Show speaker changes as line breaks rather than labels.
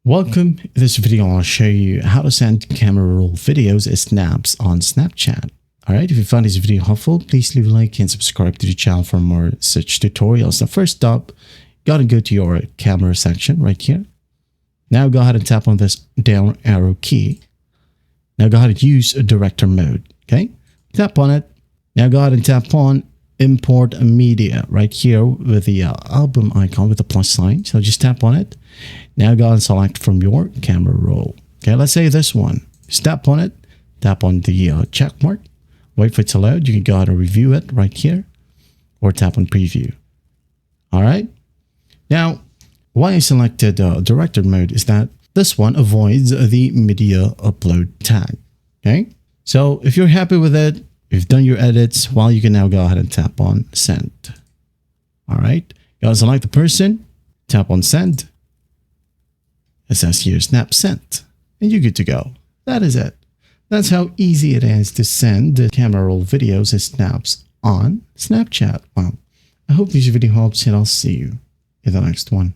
Welcome. In this video, I'll show you how to send camera roll videos as snaps on Snapchat. Alright, if you found this video helpful, please leave a like and subscribe to the channel for more such tutorials. Now first up, you gotta go to your camera section right here. Now go ahead and tap on this down arrow key. Now go ahead and use director mode. Okay, tap on it. Now go ahead and tap on import media right here with the album icon with the plus sign. So just tap on it. Now go and select from your camera roll. Okay, let's say this one. Just tap on it. Tap on the check mark. Wait for it to load. You can go ahead and review it right here or tap on preview. All right. Now, why I selected director mode is that this one avoids the media upload tag. Okay, so if you're happy with it, you've done your edits, well, you can now go ahead and tap on send. All right, go select the person, tap on send. It says here snap sent, and you're good to go. That is it. That's how easy it is to send camera roll videos as snaps on Snapchat. Well, I hope this video helps, and I'll see you in the next one.